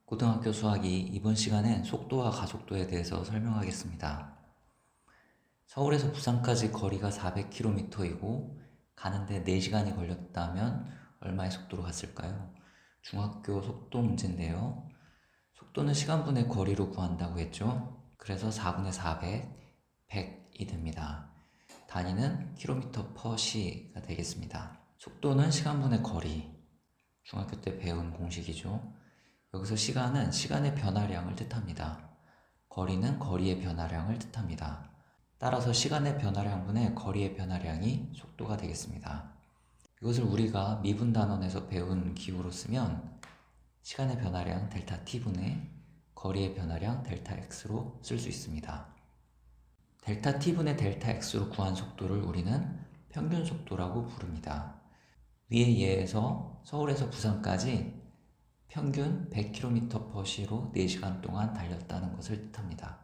고등학교 수학이 이번 시간엔 속도와 가속도에 대해서 설명하겠습니다. 서울에서 부산까지 거리가 400km이고 가는데 4시간이 걸렸다면 얼마의 속도로 갔을까요? 중학교 속도 문제인데요. 속도는 시간분의 거리로 구한다고 했죠. 그래서 4분의 400, 100이 됩니다. 단위는 km/s가 되겠습니다. 속도는 시간분의 거리, 중학교 때 배운 공식이죠. 여기서 시간은 시간의 변화량을 뜻합니다. 거리는 거리의 변화량을 뜻합니다. 따라서 시간의 변화량분의 거리의 변화량이 속도가 되겠습니다. 이것을 우리가 미분 단원에서 배운 기호로 쓰면 시간의 변화량 델타 t분의 거리의 변화량 델타 x로 쓸 수 있습니다. 델타 t분의 델타 x로 구한 속도를 우리는 평균 속도라고 부릅니다. 위의 예에서 서울에서 부산까지 평균 100km/s로 4시간 동안 달렸다는 것을 뜻합니다.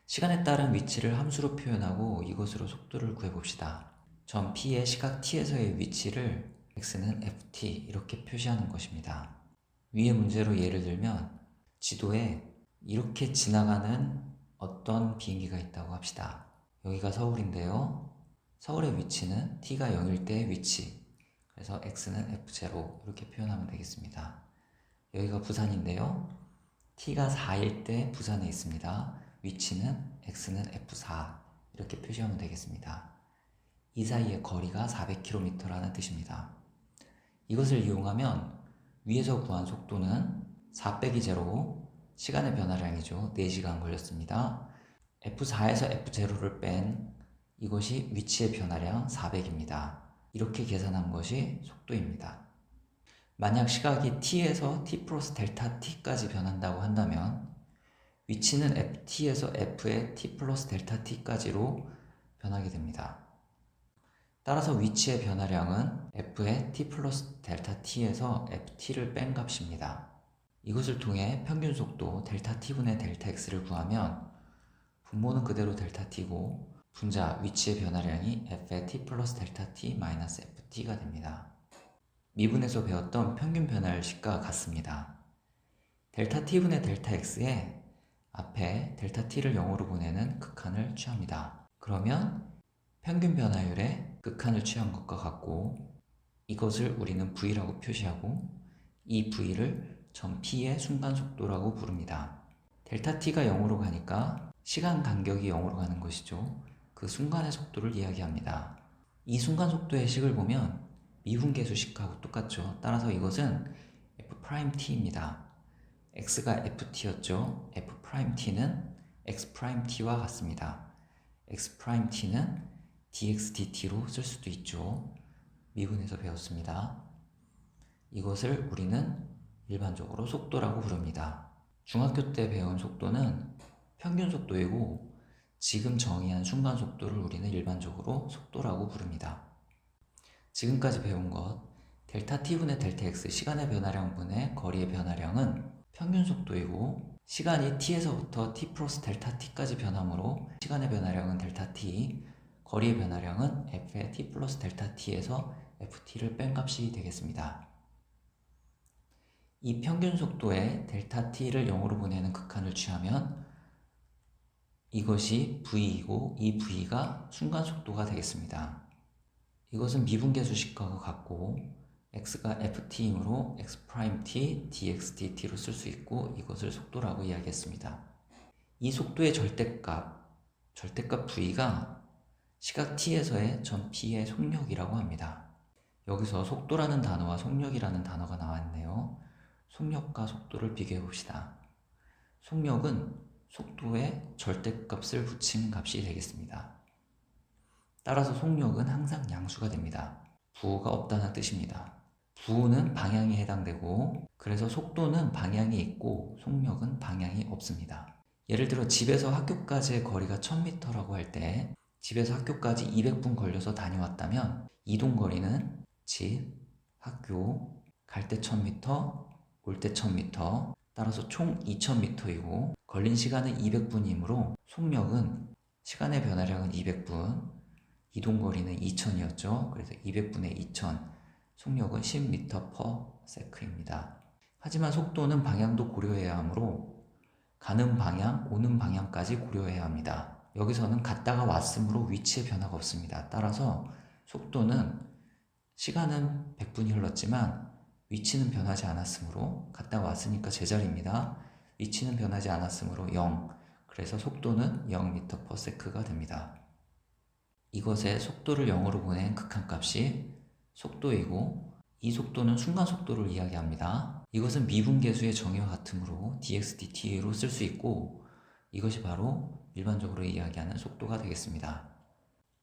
시간에 따른 위치를 함수로 표현하고 이것으로 속도를 구해봅시다. 점 P의 시각 T에서의 위치를 x는 ft 이렇게 표시하는 것입니다. 위의 문제로 예를 들면 지도에 이렇게 지나가는 어떤 비행기가 있다고 합시다. 여기가 서울인데요. 서울의 위치는 T가 0일 때의 위치, 그래서 x는 f0 이렇게 표현하면 되겠습니다. 여기가 부산인데요. T가 4일 때 부산에 있습니다. 위치는 x는 f4 이렇게 표시하면 되겠습니다. 이 사이의 거리가 400km라는 뜻입니다. 이것을 이용하면 위에서 구한 속도는 4 빼기 0, 시간의 변화량이죠. 4시간 걸렸습니다. f4에서 f0를 뺀 이것이 위치의 변화량 400입니다. 이렇게 계산한 것이 속도입니다. 만약 시각이 t에서 t 플러스 델타 t까지 변한다고 한다면 위치는 ft에서 f의 t 플러스 델타 t까지로 변하게 됩니다. 따라서 위치의 변화량은 f의 t 플러스 델타 t에서 ft를 뺀 값입니다. 이것을 통해 평균 속도 델타 t분의 델타 x를 구하면 분모는 그대로 델타 t고 분자 위치의 변화량이 f의 t 플러스 델타 t 마이너스 ft가 됩니다. 미분에서 배웠던 평균 변화율식과 같습니다. 델타 t분의 델타 x에 앞에 델타 t를 0으로 보내는 극한을 취합니다. 그러면 평균 변화율의 극한을 취한 것과 같고 이것을 우리는 v라고 표시하고 이 v를 점 p의 순간 속도라고 부릅니다. 델타 t가 0으로 가니까 시간 간격이 0으로 가는 것이죠. 그 순간의 속도를 이야기합니다. 이 순간 속도의 식을 보면 미분계수식하고 똑같죠. 따라서 이것은 f't입니다. x가 ft였죠. f't는 x't와 같습니다. x't는 dx dt로 쓸 수도 있죠. 미분에서 배웠습니다. 이것을 우리는 일반적으로 속도라고 부릅니다. 중학교 때 배운 속도는 평균 속도이고 지금 정의한 순간 속도를 우리는 일반적으로 속도라고 부릅니다. 지금까지 배운 것 델타 t분의 델타 x 시간의 변화량분의 거리의 변화량은 평균 속도이고 시간이 t에서부터 t 플러스 델타 t까지 변하므로 시간의 변화량은 델타 t, 거리의 변화량은 f의 t 플러스 델타 t에서 ft를 뺀 값이 되겠습니다. 이 평균 속도에 델타 t를 0으로 보내는 극한을 취하면 이것이 v이고 이 v가 순간 속도가 되겠습니다. 이것은 미분계수식과 같고 x가 ft이므로 x't, dx dt로 쓸 수 있고 이것을 속도라고 이야기했습니다. 이 속도의 절대값 v가 시각 t에서의 점 p의 속력이라고 합니다. 여기서 속도라는 단어와 속력이라는 단어가 나왔네요. 속력과 속도를 비교해 봅시다. 속력은 속도에 절대값을 붙인 값이 되겠습니다. 따라서 속력은 항상 양수가 됩니다. 부호가 없다는 뜻입니다. 부호는 방향에 해당되고 그래서 속도는 방향이 있고 속력은 방향이 없습니다. 예를 들어 집에서 학교까지의 거리가 1000m라고 할 때 집에서 학교까지 200분 걸려서 다녀왔다면 이동거리는 집, 학교, 갈 때 1000m, 올 때 1000m 따라서 총 2000m이고 걸린 시간은 200분이므로 속력은 시간의 변화량은 200분 이동거리는 2000이었죠. 그래서 200분의 2000 속력은 10m/s입니다. 하지만 속도는 방향도 고려해야 하므로 가는 방향, 오는 방향까지 고려해야 합니다. 여기서는 갔다가 왔으므로 위치에 변화가 없습니다. 따라서 속도는 시간은 100분이 흘렀지만 위치는 변하지 않았으므로 갔다가 왔으니까 제자리입니다. 위치는 변하지 않았으므로 0. 그래서 속도는 0m/s가 됩니다. 이것의 속도를 0으로 보낸 극한값이 속도이고 이 속도는 순간 속도를 이야기합니다. 이것은 미분계수의 정의와 같으므로 dx dt로 쓸 수 있고 이것이 바로 일반적으로 이야기하는 속도가 되겠습니다.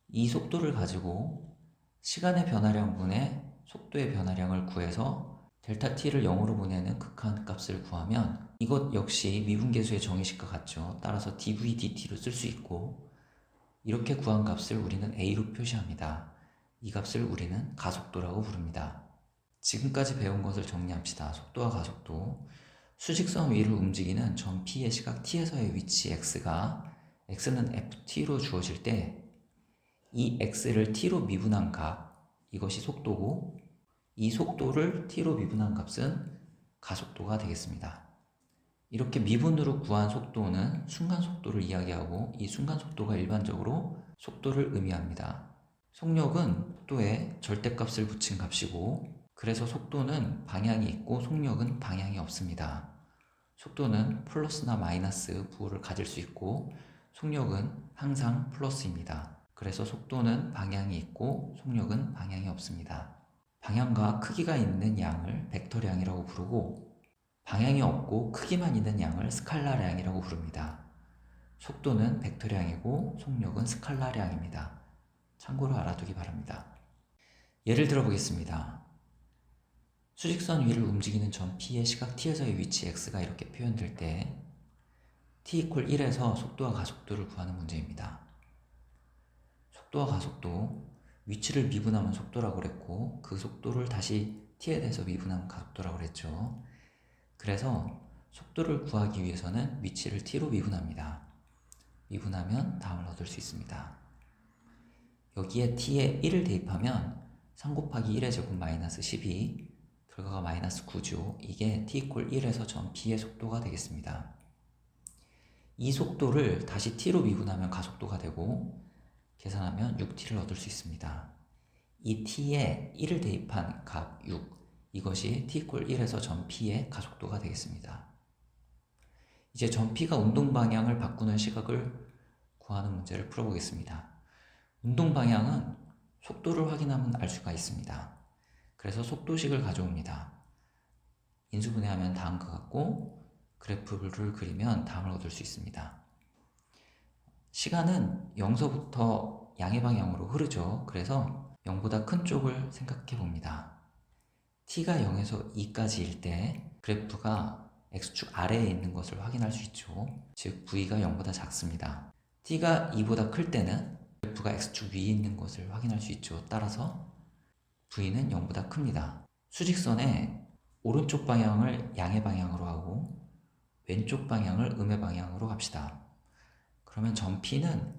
이 속도를 가지고 시간의 변화량분의 속도의 변화량을 구해서 델타 t를 0으로 보내는 극한값을 구하면 이것 역시 미분계수의 정의식과 같죠. 따라서 dv dt로 쓸 수 있고 이렇게 구한 값을 우리는 a로 표시합니다. 이 값을 우리는 가속도라고 부릅니다. 지금까지 배운 것을 정리합시다. 속도와 가속도. 수직선 위를 움직이는 점 P의 시각 T에서의 위치 x가 x는 ft로 주어질 때 이 x를 t로 미분한 값, 이것이 속도고 이 속도를 t로 미분한 값은 가속도가 되겠습니다. 이렇게 미분으로 구한 속도는 순간 속도를 이야기하고 이 순간 속도가 일반적으로 속도를 의미합니다. 속력은 속도에 절대값을 붙인 값이고 그래서 속도는 방향이 있고 속력은 방향이 없습니다. 속도는 플러스나 마이너스 부호를 가질 수 있고 속력은 항상 플러스입니다. 그래서 속도는 방향이 있고 속력은 방향이 없습니다. 방향과 크기가 있는 양을 벡터량이라고 부르고 방향이 없고 크기만 있는 양을 스칼라량이라고 부릅니다. 속도는 벡터량이고 속력은 스칼라량입니다. 참고로 알아두기 바랍니다. 예를 들어 보겠습니다. 수직선 위를 움직이는 점 P의 시각 T에서의 위치 x가 이렇게 표현될 때 t = 1에서 속도와 가속도를 구하는 문제입니다. 속도와 가속도, 위치를 미분하면 속도라고 그랬고 그 속도를 다시 t에 대해서 미분하면 가속도라고 그랬죠. 그래서 속도를 구하기 위해서는 위치를 t로 미분합니다. 미분하면 다음을 얻을 수 있습니다. 여기에 t에 1을 대입하면 3 곱하기 1의 제곱 마이너스 12, 결과가 마이너스 9죠. 이게 t = 1에서 점 P의 속도가 되겠습니다. 이 속도를 다시 t로 미분하면 가속도가 되고 계산하면 6t를 얻을 수 있습니다. 이 t에 1을 대입한 값 6, 이것이 t = 1에서 점 P의 가속도가 되겠습니다. 이제 점 P가 운동 방향을 바꾸는 시각을 구하는 문제를 풀어보겠습니다. 운동 방향은 속도를 확인하면 알 수가 있습니다. 그래서 속도식을 가져옵니다. 인수분해하면 다음과 같고 그래프를 그리면 다음을 얻을 수 있습니다. 시간은 0서부터 양의 방향으로 흐르죠. 그래서 0보다 큰 쪽을 생각해 봅니다. t가 0에서 2까지일 때 그래프가 x축 아래에 있는 것을 확인할 수 있죠. 즉 v가 0보다 작습니다. t가 2보다 클 때는 그래프가 x축 위에 있는 것을 확인할 수 있죠. 따라서 v는 0보다 큽니다. 수직선의 오른쪽 방향을 양의 방향으로 하고 왼쪽 방향을 음의 방향으로 합시다. 그러면 점 P는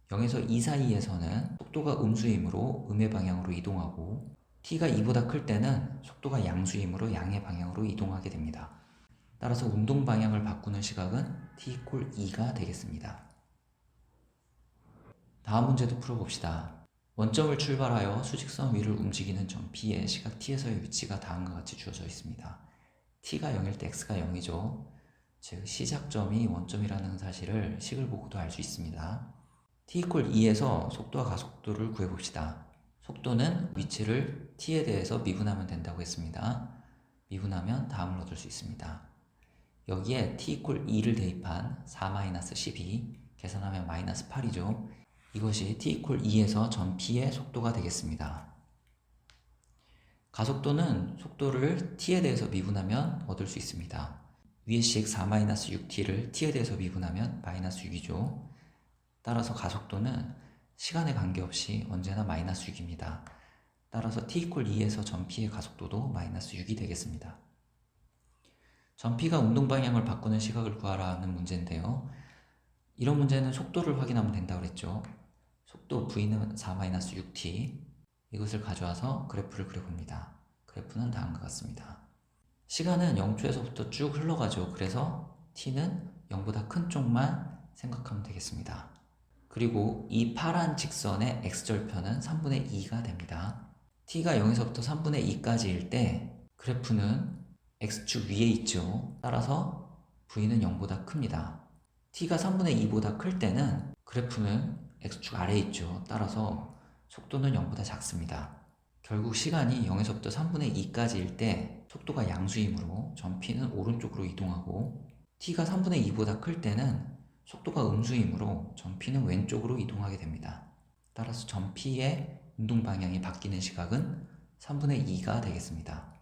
0에서 2 사이에서는 속도가 음수이므로 음의 방향으로 이동하고 t가 2보다 클 때는 속도가 양수이므로 양의 방향으로 이동하게 됩니다. 따라서 운동 방향을 바꾸는 시각은 t = 2가 되겠습니다. 다음 문제도 풀어봅시다. 원점을 출발하여 수직선 위를 움직이는 점 P의 시각 T에서의 위치가 다음과 같이 주어져 있습니다. T가 0일 때 X가 0이죠. 즉 시작점이 원점이라는 사실을 식을 보고도 알 수 있습니다. T = 2에서 속도와 가속도를 구해봅시다. 속도는 위치를 T에 대해서 미분하면 된다고 했습니다. 미분하면 다음을 얻을 수 있습니다. 여기에 T = 2를 대입한 4-12, 계산하면 마이너스 8이죠. 이것이 t = 2에서 점 P의 속도가 되겠습니다. 가속도는 속도를 t에 대해서 미분하면 얻을 수 있습니다. 위의 식 4-6t를 t에 대해서 미분하면 마이너스 6이죠. 따라서 가속도는 시간에 관계없이 언제나 마이너스 6입니다. 따라서 t = 2에서 점 P의 가속도도 마이너스 6이 되겠습니다. 점 P가 운동 방향을 바꾸는 시각을 구하라는 문제인데요. 이런 문제는 속도를 확인하면 된다고 그랬죠. 속도 v는 4-6t, 이것을 가져와서 그래프를 그려봅니다. 그래프는 다음과 같습니다. 시간은 0초에서부터 쭉 흘러가죠. 그래서 t는 0보다 큰 쪽만 생각하면 되겠습니다. 그리고 이 파란 직선의 x절편은 3분의 2가 됩니다. t가 0에서부터 3분의 2까지일 때 그래프는 x축 위에 있죠. 따라서 v는 0보다 큽니다. t가 3분의 2보다 클 때는 그래프는 x축 아래에 있죠. 따라서 속도는 0보다 작습니다. 결국 시간이 0에서부터 3분의 2까지일 때 속도가 양수이므로 점 p는 오른쪽으로 이동하고 t가 3분의 2보다 클 때는 속도가 음수이므로 점 p는 왼쪽으로 이동하게 됩니다. 따라서 점 p의 운동 방향이 바뀌는 시각은 3분의 2가 되겠습니다.